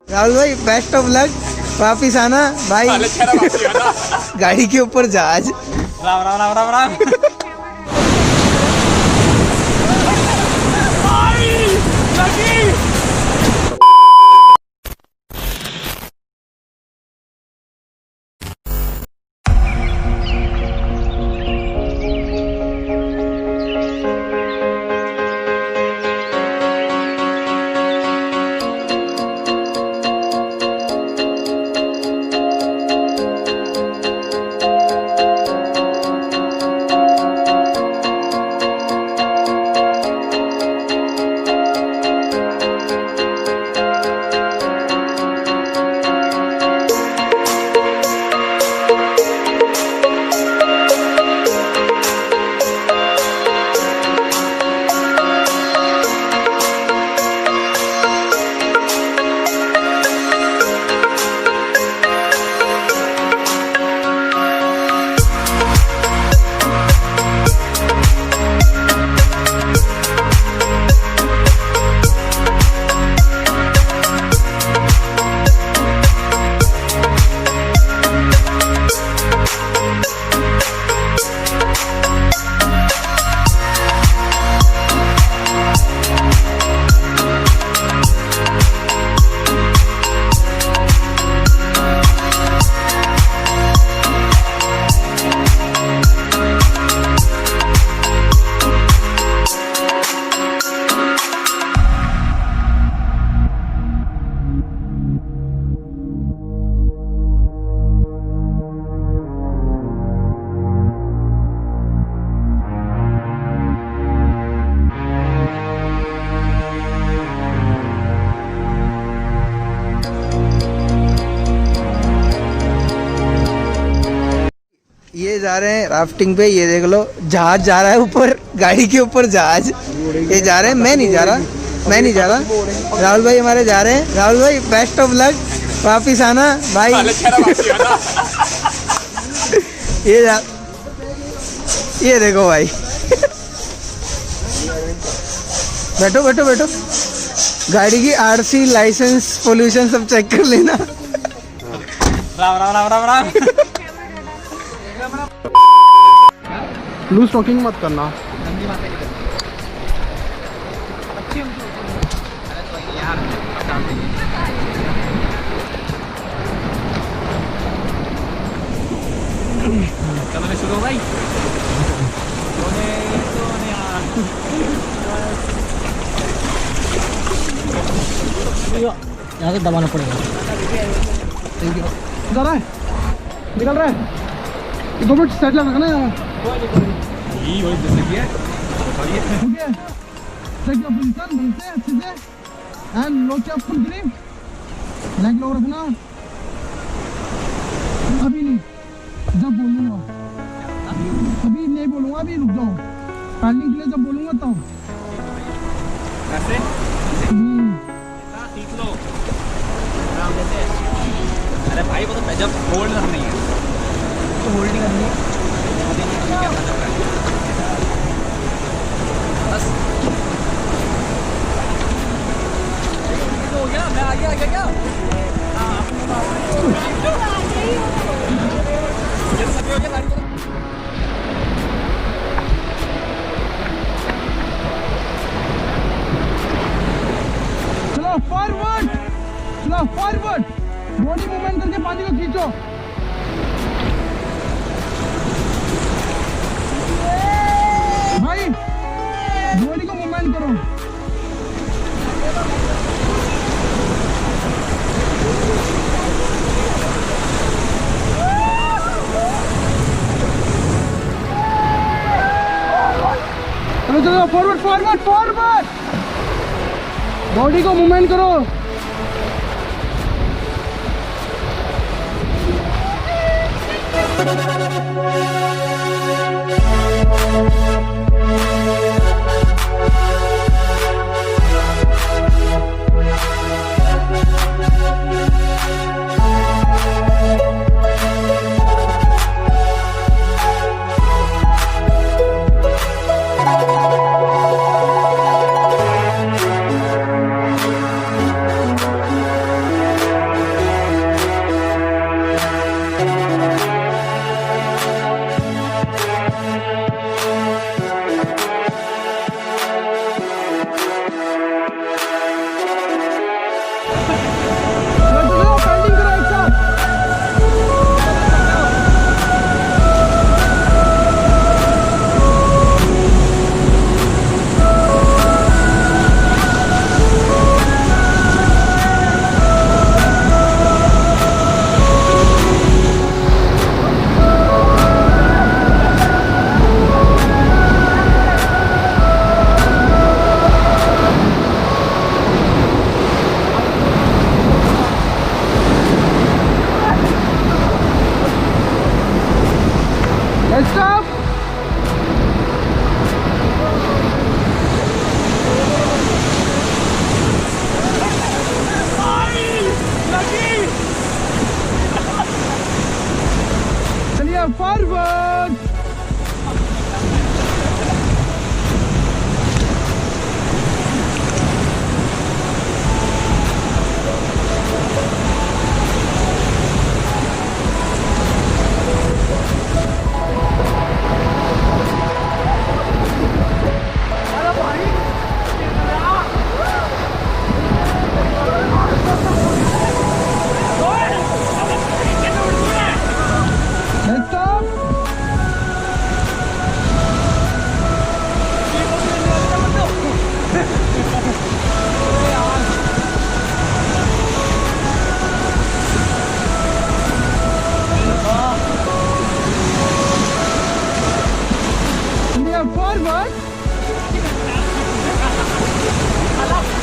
राहुल भाई best of luck, वापिस आना भाई। गाड़ी के ऊपर जहाज। राम राम राम राम राम। ये जा रहे हैं राफ्टिंग पे, ये देख लो जहाज जा रहा है ऊपर, गाड़ी के ऊपर जहाज। ये जा रहे हैं, मैं नहीं जा रहा, मैं नहीं जा रहा। राहुल भाई हमारे जा रहे हैं। राहुल भाई बेस्ट ऑफ लक, वापिस आना भाई। ये देखो भाई। बैठो बैठो बैठो। गाड़ी की आरसी, लाइसेंस, पोल्यूशन सब चेक कर लेना। राम राम राम राम राम। लूज टॉकिंग मत करना। चलो शुरू हो भाई। यहाँ से दबाना पड़ेगा। जा रहा है, निकल रहा है। 2 मिनट साइड लगा ना यार। यही वही जिंदगी है। ओके, चेक योर पोजीशन ढंग से, अच्छे से, and lock your full grip. Leg low रखना। अभी नहीं, जब बोलूँगा। अभी नहीं बोलूँगा, अभी रुक जाओ। पैडलिंग के लिए जब बोलूँगा तब। ऐसे? सीख लो। अरे भाई वो तो जब होल्ड करनी है तो होल्डिंग करनी है। बस हो गया, मैं आ गया क्या? चलो फॉरवर्ड, चलो फॉरवर्ड। बॉडी मूवमेंट करके पानी को खींचो। भाई बॉडी को मूवमेंट करो। चलो चलो फॉरवर्ड फॉरवर्ड फॉरवर्ड। बॉडी को मूवमेंट करो।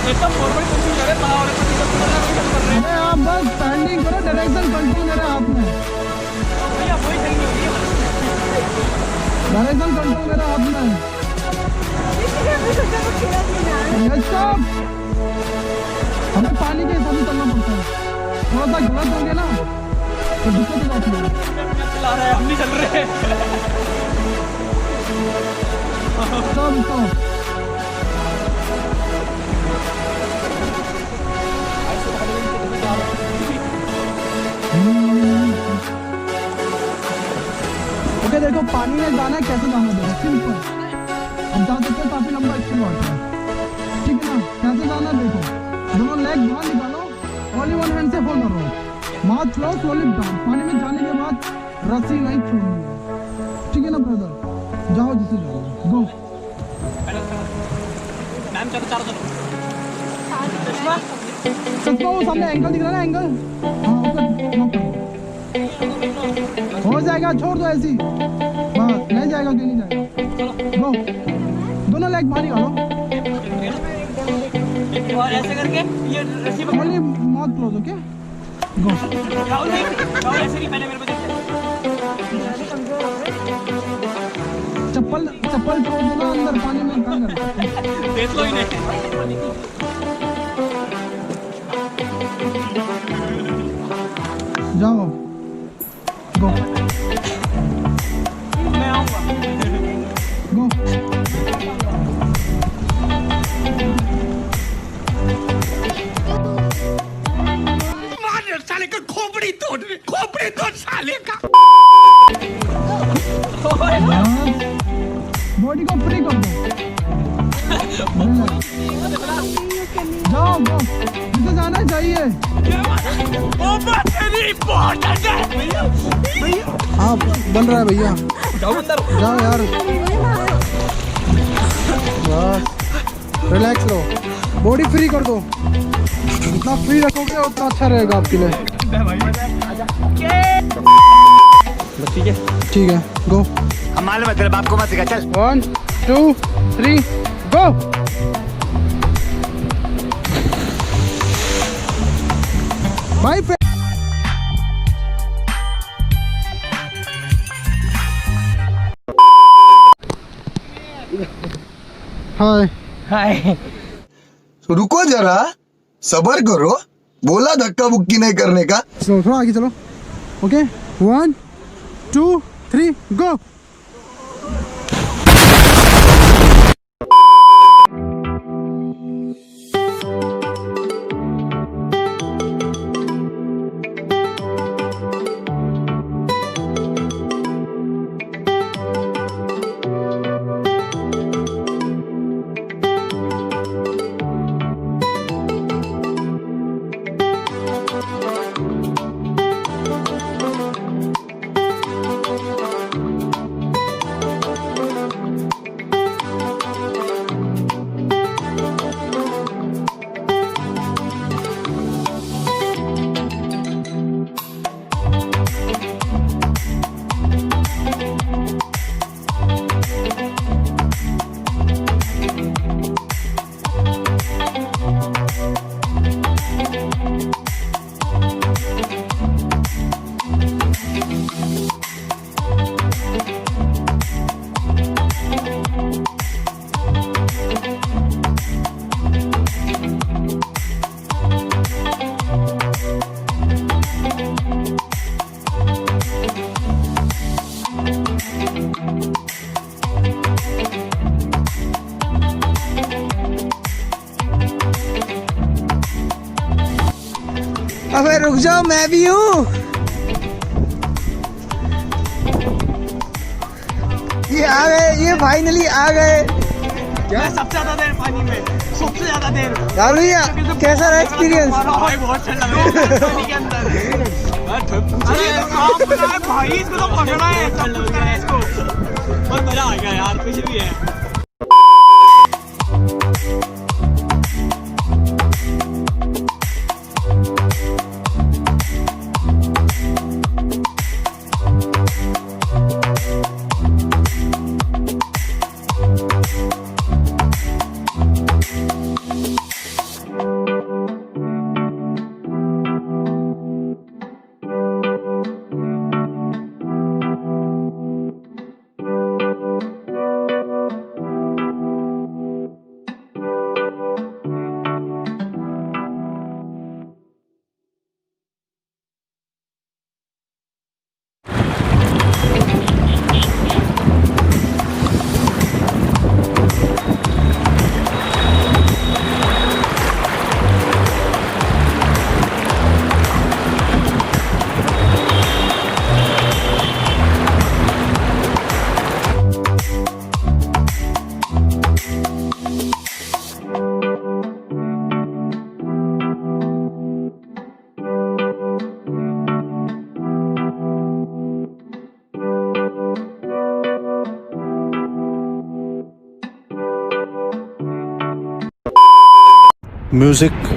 एकदम फॉरवर्ड कंफ्यूज है पड़ा और अरे आप बस स्टैंडिंग करो, डायरेक्शन कंट्रोल मेरे हाथ में, भैया वही सही नहीं हो डायरेक्शन कंट्रोल मेरे हाथ में। स्टॉप, हमें पानी के हिसाब से चलना पड़ता है, थोड़ा सा गलत हो गया ना तो दिक्कत हो जाती है। चला रहा है, हम नहीं चल रहे। स्टॉप। ओके देखो पानी में जाना है, कैसे जाना है सिंपल, अब जा सकते हो, काफी लंबा एक्सप्लोर है, ठीक है ना। कैसे जाना है देखो, दोनों लेग बाहर निकालो, ओनली वन हैंड से होल्ड करो, माउथ क्लोज, स्लोली डाउन। पानी में जाने के बाद रस्सी नहीं छोड़नी है, ठीक है ना ब्रदर। जाओ जिसे जाओ, गो। मैम चलो चारों चलो। सबको वो सामने एंगल दिख रहा है ना, एंगल, हाँ ओके हो जाएगा, छोड़ दो ऐसी, बस नहीं जाएगा कि नहीं जाएगा। गो, दोनों लेग बाहर निकालो, और ऐसे करके ये रस्सी only mouth close, okay go. Rahul ऐसे नहीं, पहले मेरे को देख। चप्पल चप्पल छोड़ दो ना अंदर पानी में, कहाँ कर देख लो इन्हें। जाओ, गो मैं आऊंगा। गो। साले का खोपड़ी तोड़ साले का। बॉडी को फ्री कर दो, जाओ गो, जिसे जाना चाहिए। हाँ बन रहा है भैया, जाओ अंदर, जाओ यार, बस रिलैक्स रहो, बॉडी फ्री कर दो, जितना फ्री रखोगे उतना अच्छा रहेगा आपके लिए। ठीक है, ठीक है, गो। हम मालूम है तेरे बाप को मत सिखा, चल। 1 2 3 गो। भाई हाय हाय। तो रुको जरा, सबर करो, बोला धक्का बुक्की नहीं करने का। चलो थोड़ा आगे चलो, ओके 1 2 3 गो। अबे रुक जाओ, मैं भी हूँ। ये आ गए, ये फाइनली आ गए। मैं सबसे ज्यादा देर पानी में, सबसे ज्यादा देर। राहुल भैया कैसा रहा एक्सपीरियंस? भाई बहुत अच्छा लगा पानी के अंदर। अरे काम करना है भाई, इसको तो पकड़ना है, सब कुछ करना है इसको। बहुत मजा आ गया यार, कुछ भी है। म्यूजिक